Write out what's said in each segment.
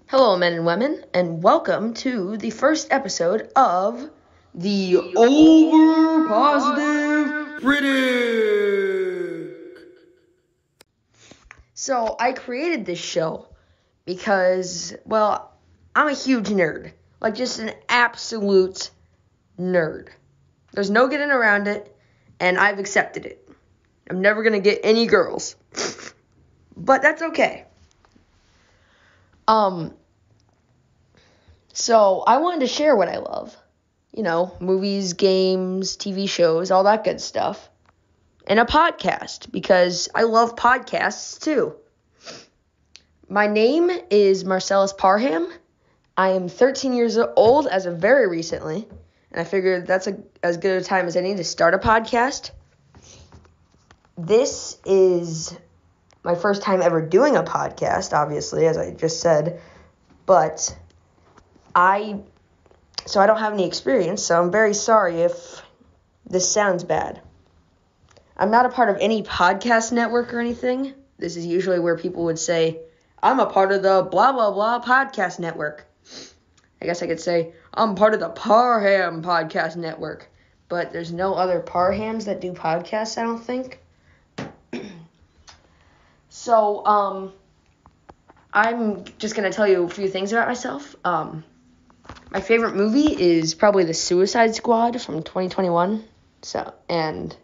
Hello, men and women, and welcome to the first episode of the OVERPOSITIVE Critic. So, I created this show because, well, I'm a huge nerd. Like, just an absolute nerd. There's no getting around it, and I've accepted it. I'm never going to get any girls. But that's okay. So I wanted to share what I love. You know, movies, games, TV shows, all that good stuff. And a podcast, because I love podcasts too. My name is Marsellus Parham. I am 13 years old as of very recently. And I figured that's as good a time as any to start a podcast. This is my first time ever doing a podcast, obviously, as I just said. But I don't have any experience, so I'm very sorry if this sounds bad. I'm not a part of any podcast network or anything. This is usually where people would say, I'm a part of the blah, blah, blah podcast network. I guess I could say, I'm part of the Parham podcast network. But there's no other Parhams that do podcasts, I don't think. So, I'm just going to tell you a few things about myself. My favorite movie is probably The Suicide Squad from 2021. And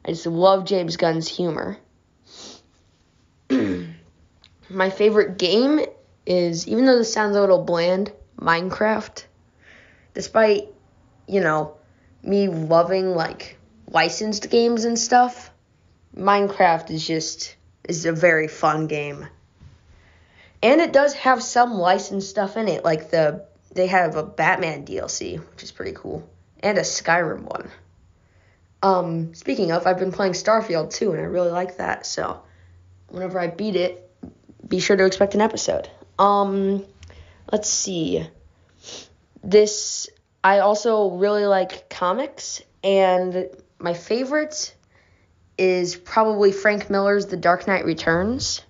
I just love James Gunn's humor. My favorite game is, even though this sounds a little bland, Minecraft. Despite, me loving, licensed games and stuff, Minecraft is a very fun game. And it does have some licensed stuff in it, like they have a Batman DLC, which is pretty cool, and a Skyrim one. Speaking of, I've been playing Starfield too, and I really like that, so whenever I beat it, be sure to expect an episode. Let's see. I also really like comics, and my favorite is probably Frank Miller's The Dark Knight Returns.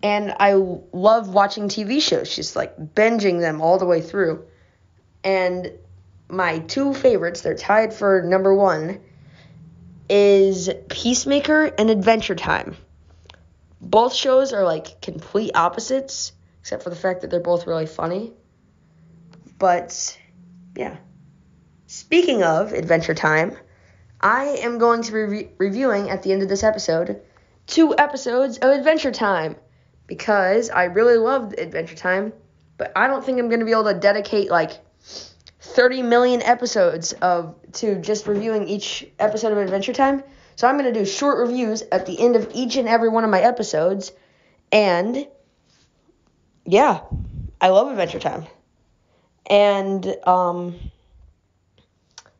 And I love watching TV shows, just binging them all the way through. And my two favorites, they're tied for number one, is Peacemaker and Adventure Time. Both shows are complete opposites, except for the fact that they're both really funny. But, yeah. Speaking of Adventure Time, I am going to be reviewing at the end of this episode 2 episodes of Adventure Time. Because I really loved Adventure Time, but I don't think I'm going to be able to dedicate 30 million episodes to just reviewing each episode of Adventure Time. So I'm going to do short reviews at the end of each and every one of my episodes. And yeah, I love Adventure Time. And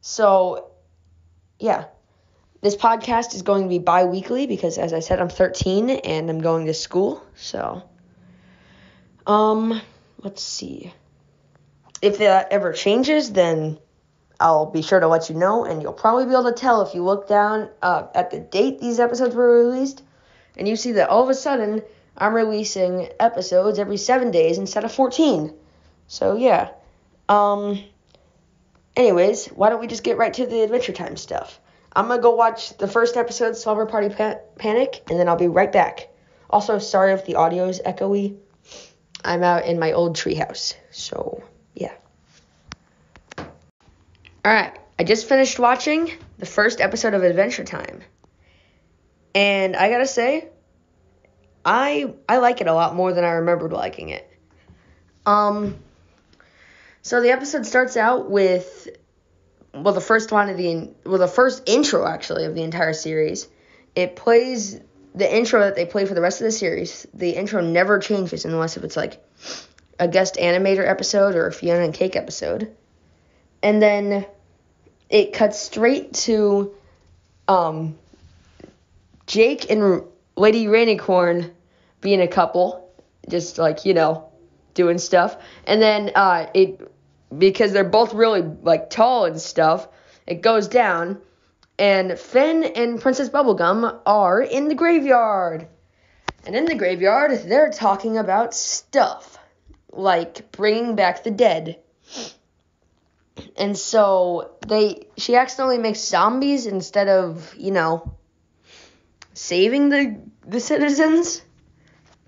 so yeah. This podcast is going to be bi-weekly because, as I said, I'm 13 and I'm going to school. So, let's see. If that ever changes, then I'll be sure to let you know. And you'll probably be able to tell if you look down at the date these episodes were released. And you see that all of a sudden, I'm releasing episodes every 7 days instead of 14. So, yeah. Anyways, why don't we just get right to the Adventure Time stuff? I'm going to go watch the first episode, Slumber Party Panic, and then I'll be right back. Also, sorry if the audio is echoey. I'm out in my old treehouse, so yeah. Alright, I just finished watching the first episode of Adventure Time. And I gotta say, I like it a lot more than I remembered liking it. So the episode starts out with the first intro, actually, of the entire series. It plays the intro that they play for the rest of the series. The intro never changes unless if it's a guest animator episode or a Fiona and Cake episode. And then it cuts straight to Jake and Lady Rainicorn being a couple, just doing stuff. And then because they're both really tall and stuff, it goes down, and Finn and Princess Bubblegum are in the graveyard. And in the graveyard, they're talking about stuff. like bringing back the dead. And so she accidentally makes zombies instead of, saving the citizens.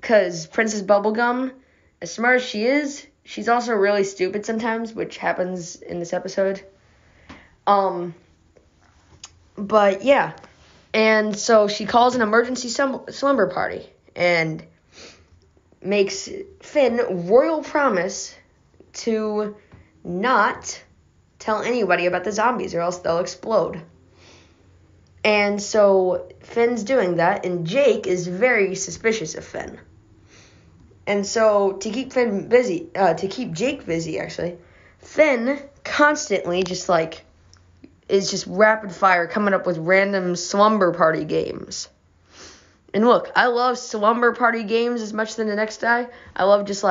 Because Princess Bubblegum, as smart as she is, she's also really stupid sometimes, which happens in this episode. But yeah. And so she calls an emergency slumber party and makes Finn royal promise to not tell anybody about the zombies or else they'll explode. And so Finn's doing that, and Jake is very suspicious of Finn. And so to keep Jake busy, actually, Finn constantly is just rapid fire coming up with random slumber party games. And look, I love slumber party games as much as the next guy. I love just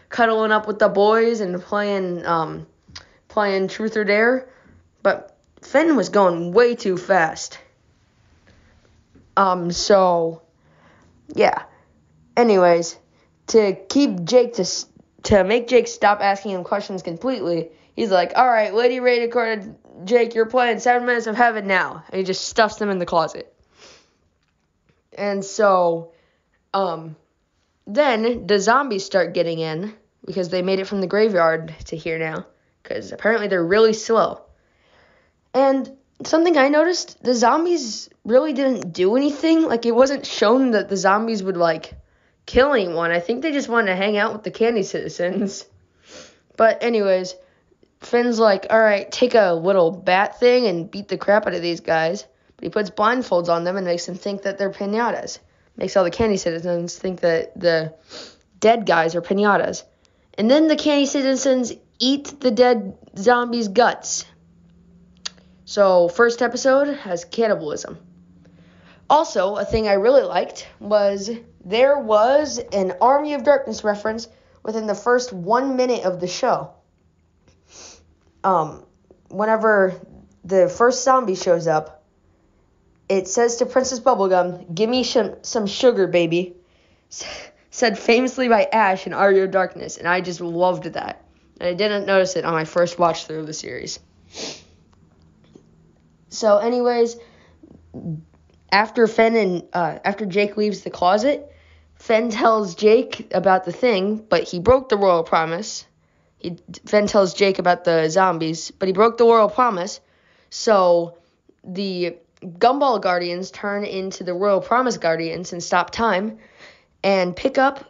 cuddling up with the boys and playing Truth or Dare. But Finn was going way too fast. So yeah. Anyways, to make Jake stop asking him questions completely, he's like, "All right, Lady Radiator, Jake, you're playing 7 Minutes of Heaven now." And he just stuffs them in the closet. And so, then the zombies start getting in because they made it from the graveyard to here now. Because apparently they're really slow. And something I noticed, the zombies really didn't do anything. It wasn't shown that the zombies would, kill anyone. I think they just wanted to hang out with the candy citizens. But anyways, Finn's like, "All right, take a little bat thing and beat the crap out of these guys." But he puts blindfolds on them and makes them think that they're piñatas. Makes all the candy citizens think that the dead guys are piñatas. And then the candy citizens eat the dead zombies' guts. So, first episode has cannibalism. Also, a thing I really liked was there was an Army of Darkness reference within the first 1 minute of the show. Whenever the first zombie shows up, it says to Princess Bubblegum, "Give me some sugar, baby," said famously by Ash in Army of Darkness, and I just loved that. And I didn't notice it on my first watch through of the series. So anyways, after Jake leaves the closet, Finn tells Jake about the thing, but he broke the royal promise. Finn tells Jake about the zombies, but he broke the royal promise. So the Gumball Guardians turn into the Royal Promise Guardians and stop time and pick up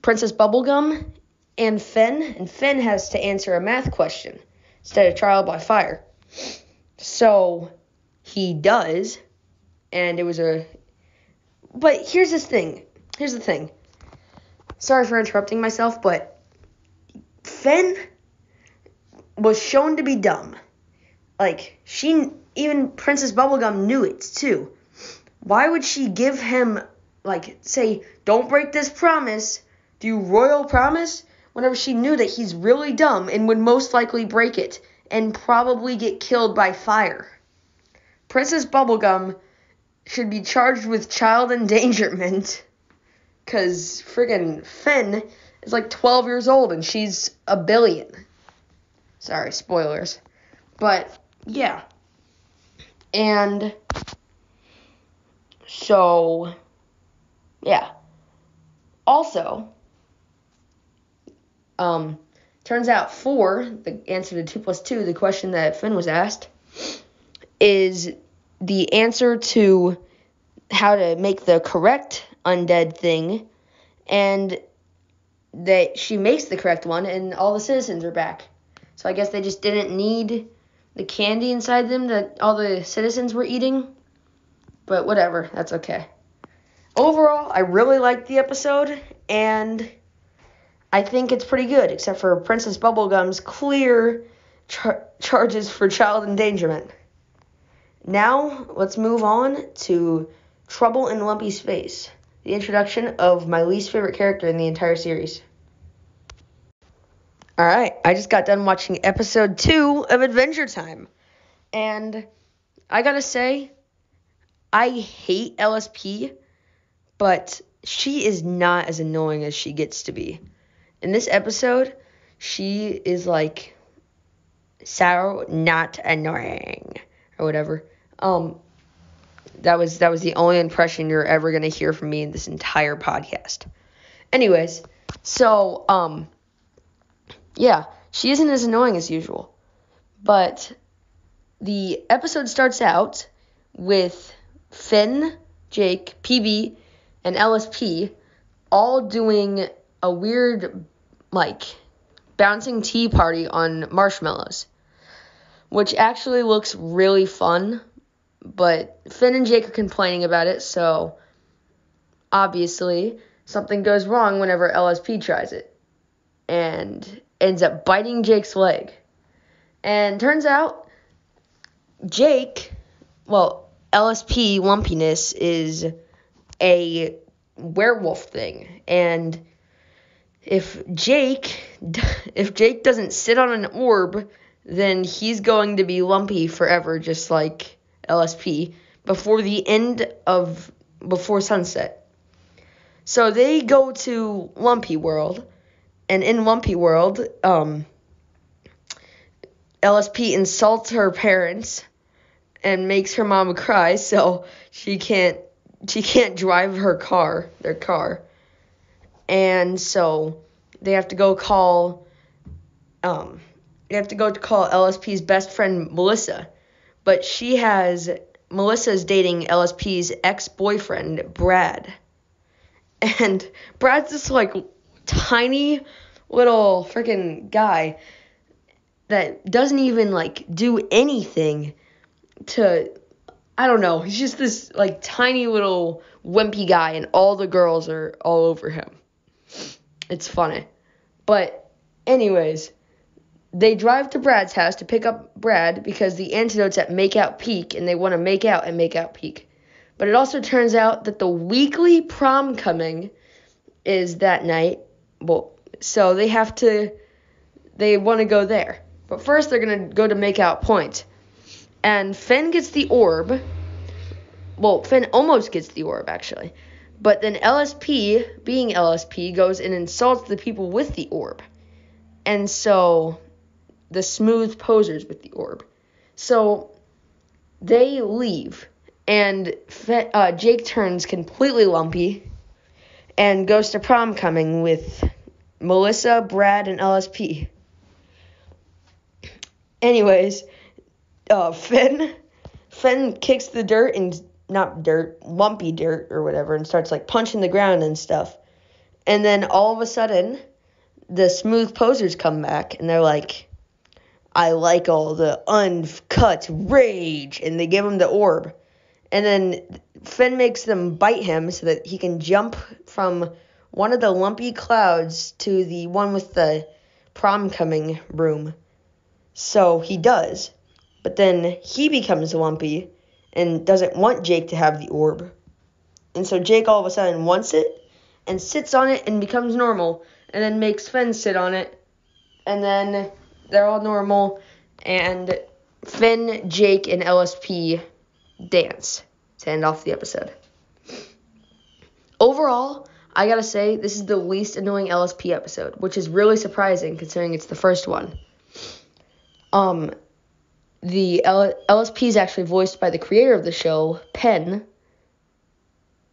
Princess Bubblegum and Finn has to answer a math question instead of trial by fire. So he does, and it was but here's the thing. Sorry for interrupting myself, but Finn was shown to be dumb. Even Princess Bubblegum knew it, too. Why would she give him, say, "Don't break this promise, do royal promise," whenever she knew that he's really dumb and would most likely break it and probably get killed by fire? Princess Bubblegum should be charged with child endangerment because friggin' Finn is 12 years old and she's a billion. Sorry, spoilers. But, yeah. And so, yeah. Also, turns out 4, the answer to 2 plus 2, the question that Finn was asked, is the answer to how to make the correct undead thing, and that she makes the correct one, and all the citizens are back. So I guess they just didn't need the candy inside them that all the citizens were eating. But whatever, that's okay. Overall, I really liked the episode, and I think it's pretty good, except for Princess Bubblegum's clear charges for child endangerment. Now, let's move on to Trouble in Lumpy Space, the introduction of my least favorite character in the entire series. Alright, I just got done watching episode 2 of Adventure Time, and I gotta say, I hate LSP, but she is not as annoying as she gets to be. In this episode, she is like so not annoying or whatever. That was the only impression you're ever gonna hear from me in this entire podcast. Anyways, so yeah, she isn't as annoying as usual. But the episode starts out with Finn, Jake, PB, and LSP all doing a weird, like, bouncing tea party on marshmallows, which actually looks really fun, but Finn and Jake are complaining about it, so obviously something goes wrong whenever LSP tries it and ends up biting Jake's leg. And turns out LSP lumpiness is a werewolf thing, and if Jake doesn't sit on an orb, then he's going to be lumpy forever, just like LSP, before sunset. So they go to Lumpy World, and in Lumpy World, LSP insults her parents and makes her mama cry, so she can't drive their car. And so they have to go call LSP's best friend Melissa. But Melissa's dating LSP's ex-boyfriend Brad. And Brad's this like tiny little freaking guy that doesn't even like do anything to, I don't know, he's just this like tiny little wimpy guy, and all the girls are all over him. It's funny. But anyways, they drive to Brad's house to pick up Brad because the antidote's at Makeout Peak, and they want to make out at Makeout Peak. But it also turns out that the weekly prom coming is that night. Well, so they want to go there. But first they're going to go to Makeout Point. And Finn gets the orb. Well, Finn almost gets the orb, actually. But then LSP, being LSP, goes and insults the people with the orb. And so the smooth posers with the orb. So they leave. And Jake turns completely lumpy and goes to prom coming with Melissa, Brad, and LSP. Anyways, Finn kicks the dirt, and not dirt, lumpy dirt or whatever, and starts like punching the ground and stuff. And then all of a sudden, the smooth posers come back, and they're like, I like all the uncut rage, and they give him the orb. And then Finn makes them bite him so that he can jump from one of the lumpy clouds to the one with the prom coming room. So he does. But then he becomes lumpy and doesn't want Jake to have the orb. And so Jake all of a sudden wants it and sits on it and becomes normal. And then makes Finn sit on it. And then they're all normal. And Finn, Jake, and LSP dance to end off the episode. Overall, I gotta say, this is the least annoying LSP episode, which is really surprising considering it's the first one. The LSP is actually voiced by the creator of the show, Penn.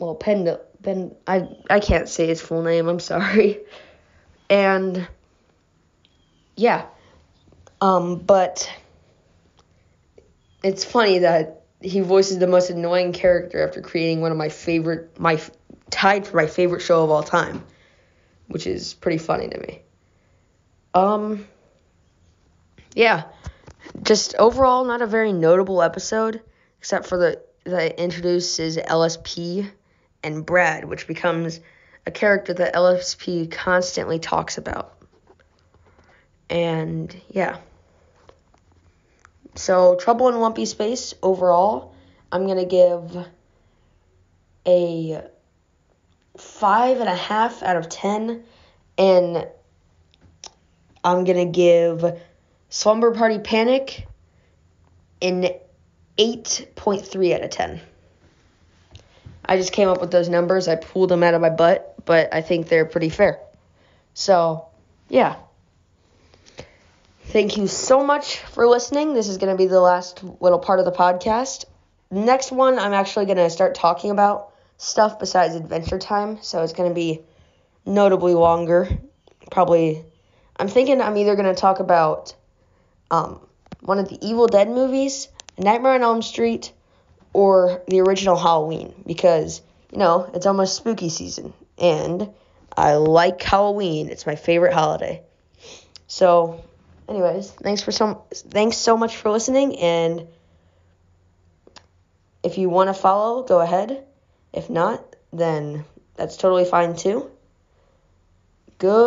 Well, Penn, I can't say his full name, I'm sorry. And, yeah. But it's funny that he voices the most annoying character after creating one of tied for my favorite show of all time, which is pretty funny to me. Yeah, just overall not a very notable episode, except for that introduces LSP and Brad, which becomes a character that LSP constantly talks about. And yeah. So, Trouble in Lumpy Space, overall, I'm going to give a 5.5 out of 10. And I'm going to give Slumber Party Panic an 8.3 out of 10. I just came up with those numbers. I pulled them out of my butt, but I think they're pretty fair. So, yeah. Thank you so much for listening. This is going to be the last little part of the podcast. Next one, I'm actually going to start talking about stuff besides Adventure Time, so it's going to be notably longer. Probably, I'm thinking I'm either going to talk about one of the Evil Dead movies, Nightmare on Elm Street, or the original Halloween, because, it's almost spooky season, and I like Halloween. It's my favorite holiday. So, anyways, thanks so much for listening, and if you want to follow, go ahead. If not, then that's totally fine too. Goodbye.